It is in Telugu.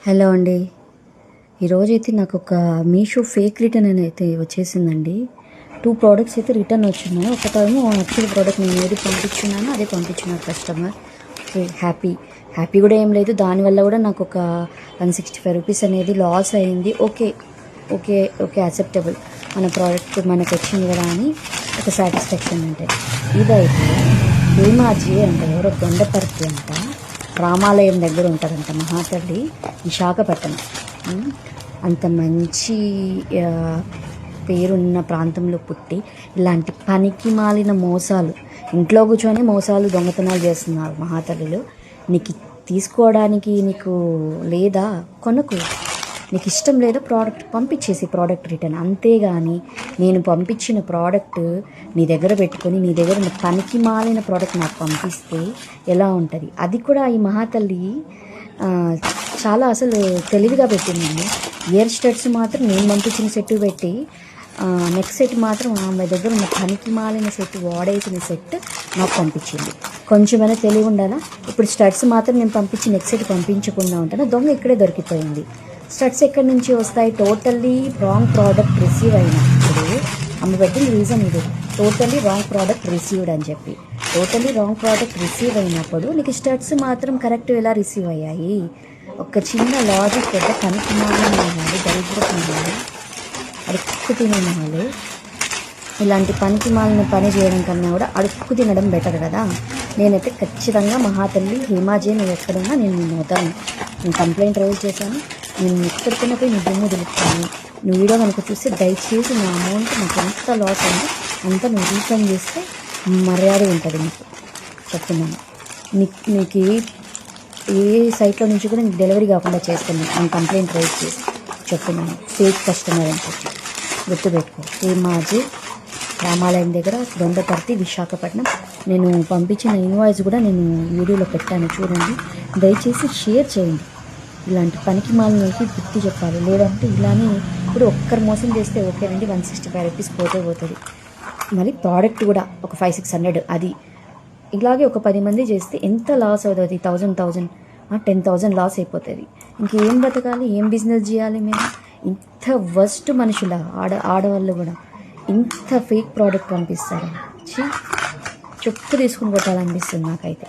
హలో అండి. ఈరోజైతే నాకు ఒక మీషో ఫేక్ రిటర్న్ అని అయితే వచ్చేసిందండి. 2 ప్రోడక్ట్స్ అయితే రిటర్న్ వచ్చినాయి. ఒకటేమో యాక్చువల్ ప్రోడక్ట్ నేను ఏది పంపించున్నానో అదే పంపించున్నారు కస్టమర్. ఓకే, హ్యాపీ కూడా ఏం లేదు. దానివల్ల కూడా నాకు ఒక 165 రూపీస్ అనేది లాస్ అయింది. Okay okay okay acceptable. మన ప్రోడక్ట్ మనకు వచ్చింది కదా అని ఒక సాటిస్ఫాక్షన్ అంటే. ఇదైతే హేమాజీ అంటే ఎవరో దొండపర్తి అంట, రామాలయం దగ్గర ఉంటుందంట మహాతల్లి, విశాఖపట్నం. అంత మంచి పేరున్న ప్రాంతంలో పుట్టి ఇలాంటి పనికి మాలిన మోసాలు, ఇంట్లో కూర్చొని మోసాలు దొంగతనాలు చేస్తున్నారు మహాతల్లిలో. నీకు తీసుకోవడానికి నీకు లేదా కొనుక్కు, నీకు ఇష్టం లేదా ప్రోడక్ట్ పంపించేసి ప్రోడక్ట్ రిటర్న్. అంతేగాని నేను పంపించిన ప్రోడక్ట్ నీ దగ్గర పెట్టుకొని నీ దగ్గర ఉన్న పనికి మాలిన ప్రోడక్ట్ నాకు పంపిస్తే ఎలా ఉంటుంది? అది కూడా ఈ మహాతల్లి చాలా అసలు తెలివిగా పెట్టిందండి. ఇయర్ స్టడ్స్ మాత్రం నేను పంపించిన సెట్ పెట్టి, నెక్స్ట్ సెట్ మాత్రం ఆమె దగ్గర ఉన్న పనికి మాలిన సెట్, వాడేసిన సెట్ నాకు పంపించింది. కొంచెమైనా తెలివి ఉండాలా? ఇప్పుడు స్టడ్స్ మాత్రం నేను పంపించి నెక్స్ట్ సెట్ పంపించకుండా ఉంటాను. దొంగ ఇక్కడే దొరికిపోయింది. స్టడ్స్ ఎక్కడి నుంచి వస్తాయి? టోటల్లీ రాంగ్ ప్రోడక్ట్ రిసీవ్ అయినప్పుడు ఆమె పెట్టిన రీజన్ ఇది, టోటల్లీ రాంగ్ ప్రోడక్ట్ రిసీవ్డ్ అని చెప్పి. టోటల్లీ రాంగ్ ప్రోడక్ట్ రిసీవ్ అయినప్పుడు నీకు స్టడ్స్ మాత్రం కరెక్ట్ ఎలా రిసీవ్ అయ్యాయి? ఒక చిన్న లాజిక్ పెద్ద పనికి మాలిన వాళ్ళు, దరిద్రపు వాళ్ళు, అడుక్కు తినే వాళ్ళు ఇలాంటి పనికి మాలిన పని చేయడం కన్నా కూడా అడుక్కు తినడం బెటర్ కదా. నేనైతే ఖచ్చితంగా మహాతల్లి హేమాజీ నువ్వు ఎక్కడున్నా నేను నిన్ను వదలను. నేను కంప్లైంట్ రైజ్ చేశాను. నేను ఎక్కడికైనా పోయి నీ దుమ్ము దులుపుతాను. నువ్వు వీడియో కనుక చూస్తే దయచేసి నా అమౌంట్ నాకు ఎంత లాస్ అయిందో అంతా నువ్వు రీఫండ్ చేస్తే మర్యాద ఉంటుంది నీకు చెప్తున్నాను. నీకు ఏ సైట్లో నుంచి కూడా నీకు డెలివరీ కాకుండా చేస్తాను. నేను కంప్లైంట్ రైజ్ చేసి చెప్తున్నాను. ఫేక్ కస్టమర్ అని చెప్పి గుర్తుపెట్టుకో. హేమాజీ, రామాలయం దగ్గర, దొండపర్తి, విశాఖపట్నం. నేను పంపించిన ఇన్వాయిస్ కూడా నేను వీడియోలో పెట్టాను, చూడండి. దయచేసి షేర్ చేయండి. ఇలాంటి పనికి మాలినకి గుర్తు చెప్పాలి. లేదంటే ఇలానే ఇప్పుడు ఒక్కరు మోసం చేస్తే ఓకేనండి, 165 రూపీస్ పోతుంది. మళ్ళీ ప్రోడక్ట్ కూడా ఒక 500-600, అది ఇలాగే ఒక 10 మంది చేస్తే ఎంత లాస్ అవుతుంది? 10,000 లాస్ అయిపోతుంది. ఇంకేం బతకాలి? ఏం బిజినెస్ చేయాలి మేము? ఇంత వర్స్ట్ మనుషుల ఆడవాళ్ళు కూడా ఇంత ఫేక్ ప్రోడక్ట్ పంపిస్తారు. చెప్పు తీసుకుని కొట్టాలనిపిస్తుంది నాకైతే.